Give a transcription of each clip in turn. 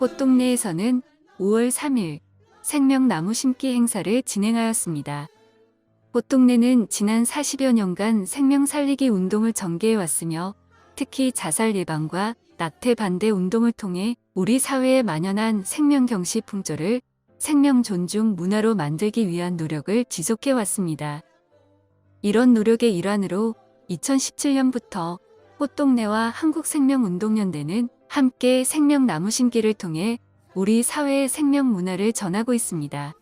꽃동네에서는 5월 3일 생명 나무 심기 행사를 진행하였습니다. 꽃동네는 지난 40여 년간 생명 살리기 운동을 전개해 왔으며 특히 자살 예방과 낙태 반대 운동을 통해 우리 사회에 만연한 생명 경시 풍조를 생명 존중 문화로 만들기 위한 노력을 지속해 왔습니다. 이런 노력의 일환으로 2017년부터 꽃동네와 한국생명운동연대는 함께 생명 나무 심기를 통해 우리 사회의 생명 문화를 전하고 있습니다.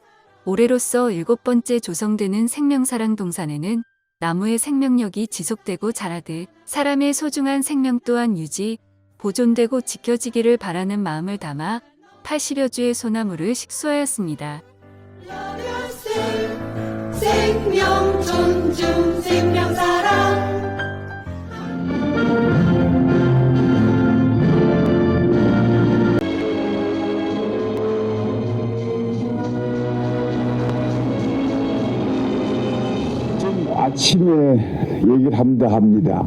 올해로써 7번째 조성되는 생명사랑 동산에는 나무의 생명력이 지속되고 자라듯 사람의 소중한 생명 또한 유지, 보존되고 지켜지기를 바라는 마음을 담아 80여 주의 소나무를 식수하였습니다. 생명 존중, 생명 사랑. 아침에 얘기를 합니다.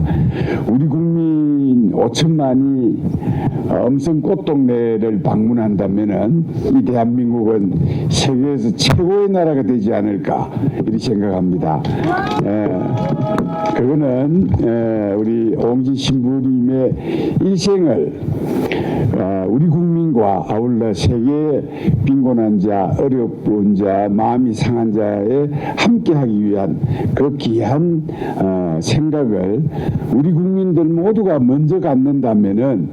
우리 국민 5천만이 엄성 꽃동네를 방문한다면은 이 대한민국은 세계에서 최고의 나라가 되지 않을까 이렇게 생각합니다. 그거는 우리 옹진 신부님의 일생을 우리 국민과 아울러 세계의 빈곤한 자, 어려운 자, 마음이 상한 자에 함께하기 위한 그 귀한 생각을 우리 국민들 모두가 먼저 갖는다면은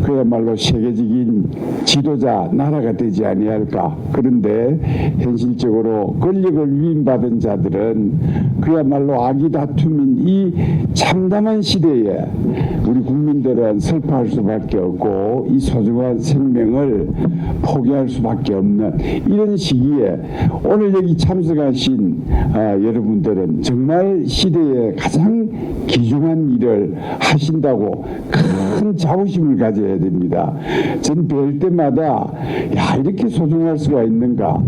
그야말로 세계적인 지도자 나라가 되지 아니할까. 그런데 현실적으로 권력을 위임받은 자들은 그야말로 악의 다툼인 이 참담한 시대에 우리 국민들은 슬퍼할 수밖에 없고 이 소중한 생명을 포기할 수밖에 없는 이런 시기에 오늘 여기 참석하신 여러분들은 정말 시대에 가장 귀중한 일을 하신다고 큰 자부심을 가져야 됩니다. 전 뵐 때마다 야 이렇게 소중할 수가 있는가.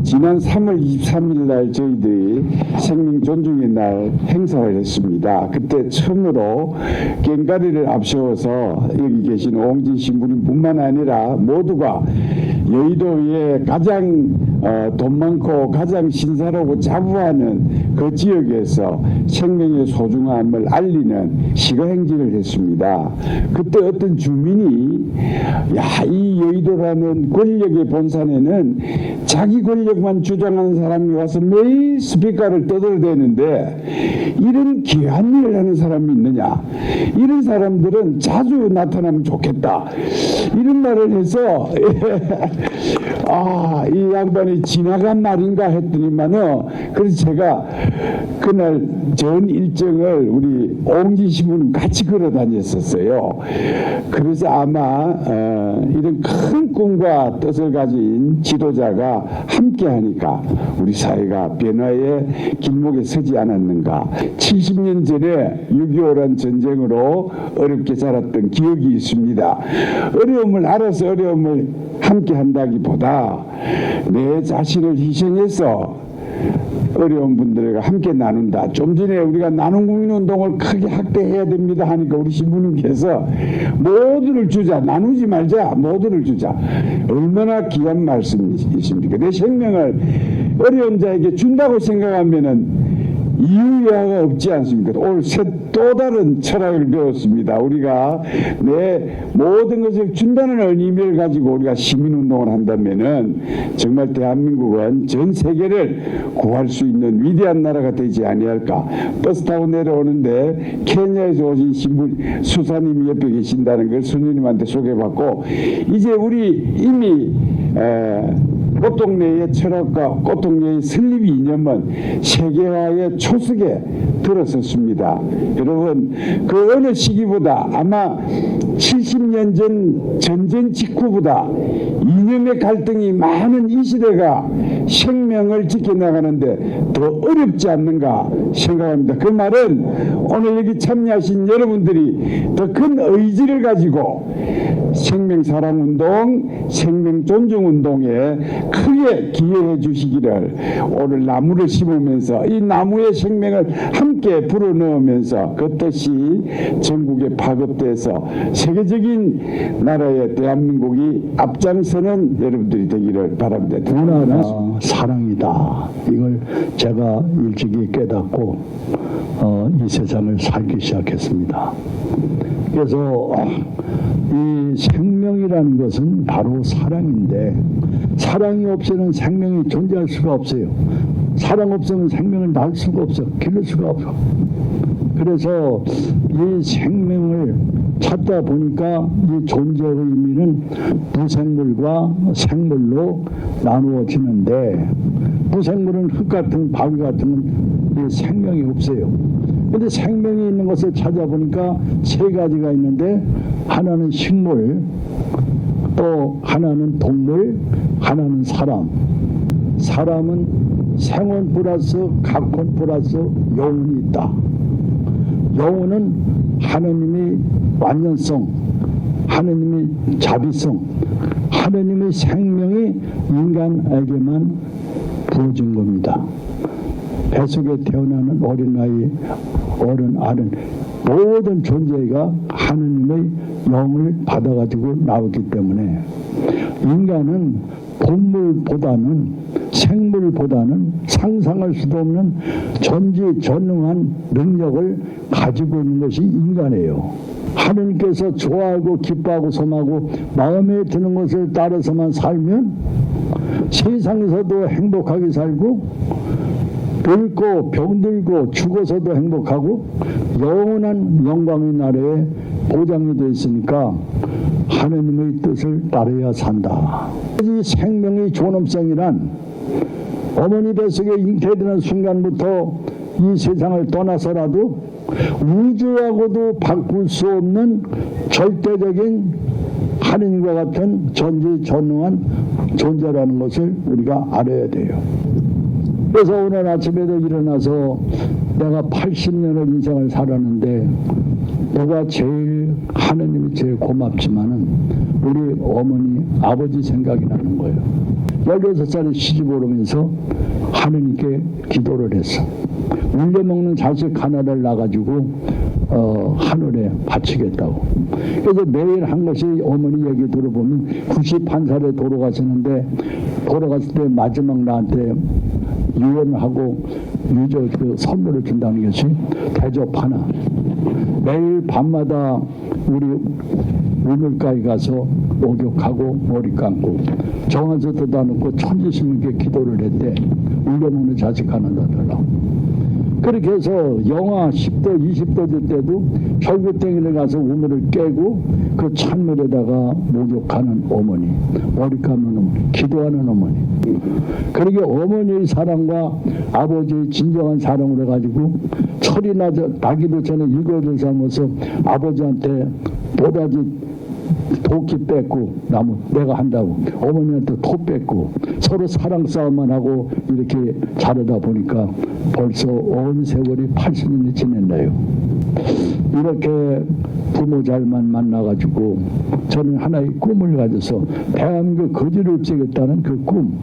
지난 3월 23일 날 저희들이 생명 존중의 날 행사를 했습니다. 그때 처음으로 꽹가리를 앞세워서 여기 계신 옹진 신부님뿐만 아니라 모두가 여의도에 가장 돈 많고 가장 신사하고 자부하는 그 지역에서 생명의 소중함을 알리는 시가행진을 했습니다. 그때 어떤 주민이 이 여의도라는 권력의 본산에는 자기 권력만 주장하는 사람이 와서 매일 스피커를 떠들어대는데 이런 귀한 일을 하는 사람이 있느냐, 이런 사람들은 자주 나타나면 좋겠다, 이런 말을 해서 이 양반이 지나간 말인가 했더니만은 그래서 제가 그날 전 일정을 우리 옹진 신부님 같이 걸어 다녔었어요. 그래서 아마 이런 큰 꿈과 뜻을 가진 지도자가 함께 하니까 우리 사회가 변화의 길목에 서지 않았는가. 70년 전에 6.25란 전쟁으로 어렵게 자랐던 기억이 있습니다. 어려움을 알아서 어려움을 함께 한다기보다 내 자신을 희생해서 어려운 분들과 함께 나눈다. 좀 전에 우리가 나눔 국민운동을 크게 확대해야 됩니다 하니까 우리 신부님께서 모두를 주자, 나누지 말자, 모두를 주자. 얼마나 귀한 말씀이십니까? 내 생명을 어려운 자에게 준다고 생각하면은 이유야가 없지 않습니까? 오늘 또 다른 철학을 배웠습니다. 우리가 내 모든 것을 준다는 의미를 가지고 우리가 시민운동을 한다면은 정말 대한민국은 전 세계를 구할 수 있는 위대한 나라가 되지 아니할까. 버스 타고 내려오는데 케냐에서 오신 신부 수사님이 옆에 계신다는 걸 수녀님한테 소개받고 이제 우리 이미 꽃동네의 철학과 꽃동네의 설립 이념은 세계화의 초석에 들어섰습니다. 여러분 그 어느 시기보다 아마 70년 전 전쟁 직후보다 이념의 갈등이 많은 이 시대가 생명을 지켜나가는데 더 어렵지 않는가 생각합니다. 그 말은 오늘 여기 참여하신 여러분들이 더 큰 의지를 가지고 생명사랑운동, 생명존중운동에 크게 기여해 주시기를 오늘 나무를 심으면서 이 나무의 생명을 함께 불어넣으면서 그 뜻이 전국에 파급돼서 세계적인 나라의 대한민국이 앞장서는 여러분들이 되기를 바랍니다. 문화는 사랑이다. 이걸 제가 일찍이 깨닫고 이 세상을 살기 시작했습니다. 그래서 이 생명이라는 것은 바로 사랑인데 사랑이 없이는 생명이 존재할 수가 없어요. 사랑 없으면 생명을 낳을 수가 없어. 기를 수가 없어. 그래서 이 생명을 찾다 보니까 이 존재의 의미는 무생물과 생물로 나누어지는데 무생물은 흙 같은 바위 같은 이 생명이 없어요. 근데 생명이 있는 것을 찾아보니까 세 가지가 있는데 하나는 식물, 또 하나는 동물, 하나는 사람. 사람은 생원 플러스 각혼 플러스 영혼이 있다. 영혼은 하느님의 완전성, 하느님의 자비성, 하느님의 생명이 인간에게만 부어진 겁니다. 뱃속에 태어나는 어린아이, 어른, 아른 모든 존재가 하느님의 영을 받아가지고 나오기 때문에 인간은 동물보다는 생물보다는 상상할 수도 없는 전지전능한 능력을 가지고 있는 것이 인간이에요. 하느님께서 좋아하고 기뻐하고 섬하고 마음에 드는 것을 따라서만 살면 세상에서도 행복하게 살고 늙고 병들고 죽어서도 행복하고 영원한 영광의 나라에 보장이 되어 있으니까 하느님의 뜻을 따라야 산다. 이 생명의 존엄성이란 어머니 뱃속에 잉태되는 순간부터 이 세상을 떠나서라도 우주하고도 바꿀 수 없는 절대적인 하느님과 같은 전지전능한 존재라는 것을 우리가 알아야 돼요. 그래서 오늘 아침에도 일어나서 내가 80년을 인생을 살았는데 내가 제일 하느님이 제일 고맙지만은 우리 어머니 아버지 생각이 나는 거예요. 16살에 시집 오르면서 하느님께 기도를 했어. 울려먹는 자식 하나를 낳아가지고 하늘에 바치겠다고. 그래서 매일 한 것이 어머니 얘기 들어보면 91살에 돌아가시는데 돌아갔을 때 마지막 나한테 유언하고 그 선물을 준다는 것이 대접 하나. 매일 밤마다 우리 우물가에 가서 목욕하고 머리 감고 정화서 뜯어 놓고 천지신문께 기도를 했대. 울려먹는 자식 하나 낳아달라고. 그렇게 해서 영하 10도 20도 될 때도 철구덩이를 가서 우물을 깨고 그 찬물에다가 목욕하는 어머니, 머리 감는 어머니, 기도하는 어머니. 그러게 어머니의 사랑과 아버지의 진정한 사랑을 해가지고 철이 나기도 전에 일거를 삼아서 아버지한테 보다지 도끼 뺏고 나무 내가 한다고 어머니한테 토 뺏고 서로 사랑 싸움만 하고 이렇게 자르다 보니까 벌써 온 세월이 80년이 지났나요. 이렇게 부모 잘만 만나가지고 저는 하나의 꿈을 가져서 대한민국 거지를 없애겠다는 그 꿈.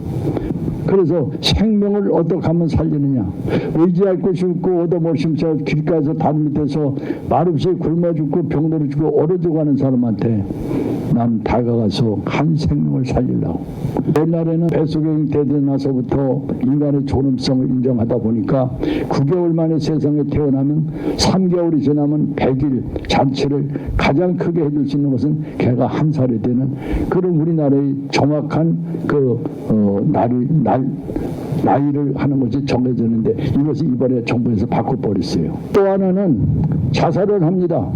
그래서 생명을 어떻게 하면 살리느냐. 의지할 곳이 없고 얻어먹을 심처 길가에서 단 밑에서 말없이 굶어 죽고 병들어 죽고 얼어 죽어가는 사람한테 난 다가가서 한 생명을 살리려고. 옛날에는 뱃속에 잉태되나서부터 인간의 존엄성을 인정하다 보니까 9개월 만에 세상에 태어나면 3개월이 지나면 100일 잔치를 가장 크게 해줄 수 있는 것은 걔가 1살이 되는 그런 우리나라의 정확한 나이를 하는 것이 정해졌는데 이것이 이번에 정부에서 바꿔버렸어요. 또 하나는 자살을 합니다.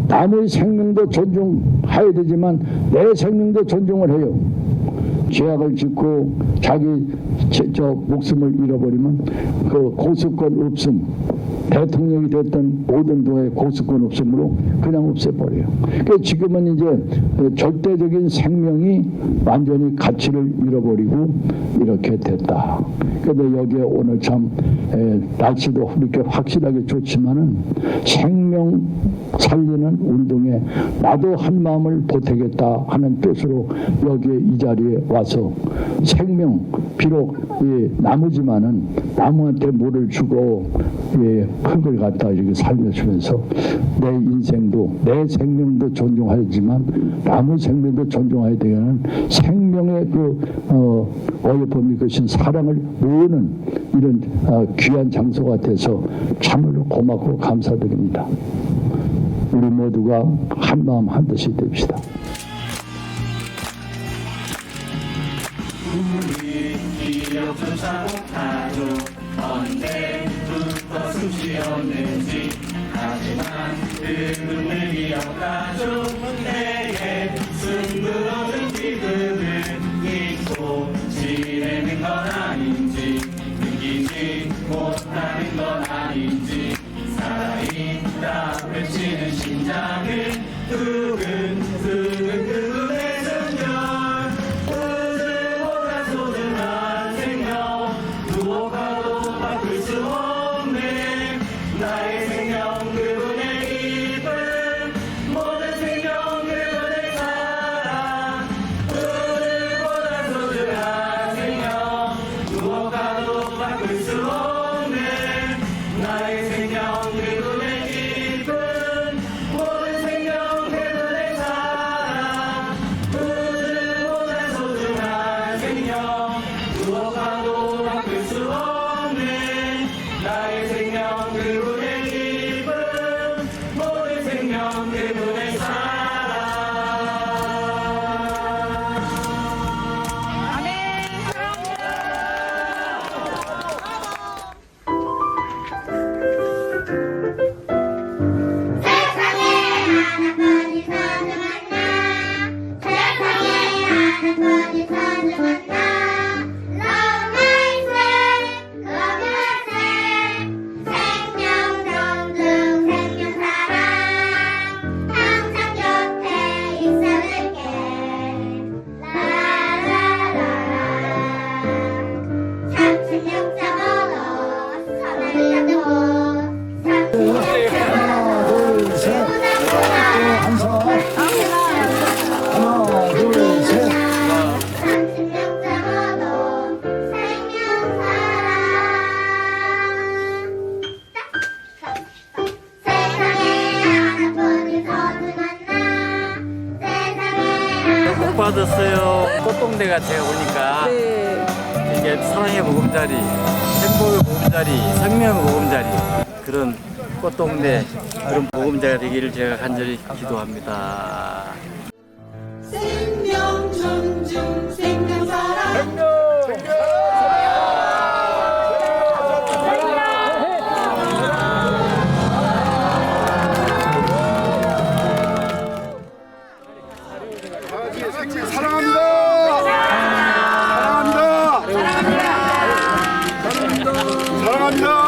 남의 생명도 존중해야 되지만 내 생명도 존중을 해요. 죄악을 짓고 자기 목숨을 잃어버리면 그 고소권 없음 대통령이 됐던 모든 동에 고스권 없으므로 그냥 없애버려요. 그러니까 지금은 이제 절대적인 생명이 완전히 가치를 잃어버리고 이렇게 됐다. 그런데 여기에 오늘 참 날씨도 이렇게 확실하게 좋지만은 생명 살리는 운동에 나도 한 마음을 보태겠다 하는 뜻으로 여기에 이 자리에 와서 생명 비록 나무지만은 나무한테 물을 주고 흙을 갖다 이렇게 살려주면서 내 인생도 내 생명도 존중하지만 나무 생명도 존중해야 되는 생명의 그 어여쁨이 것인 사랑을 모으는 이런 귀한 장소가 돼서 참으로 고맙고 감사드립니다. 우리 모두가 한 마음 한 뜻이 됩시다. 우리 기억조차 못하죠. 언제부터 숨쉬었는지. 하지만 그분을 기억하죠. 내게 숨들어준 기분을 잊고 지내는 건 아닌지, 느끼지 못하는 건 아닌지, 살아있다 외치는 심장을 두근두근 그분의 숨결, 우주보다 소중한 생명, 누워가도 바꿀 수 없네. 나의 생명 그분의 기쁨, 모든 생명 그분의 사랑, 우주보다 소중한 생명, 누워가도 바꿀 수 없네. 나의 생명 그분의 기쁨, 모든 생명 그분의 사랑, 우주보다 소중한 생명, 누워가도 바꿀 수 없네. 나의 생명 그분의 기쁨, 모든 생명 그분의 사랑. 세상에 하나뿐인 소중한 나, 세상에 하나뿐인 소중한 나. Love myself, love yourself. 생명 존중, 생명 사랑. 항상 곁에 있어줄게. 라라라라. 36.5로 선을 잡고. 복 받았어요. 꽃동네가 제가 오니까 이게 사랑의 보금자리, 행복의 보금자리, 생명의 보금자리, 그런 꽃동네 그런 보금자리기를 제가 간절히 기도합니다. 생명 존중 생명 사랑 사랑합니다. 사랑합니다. 사랑합니다.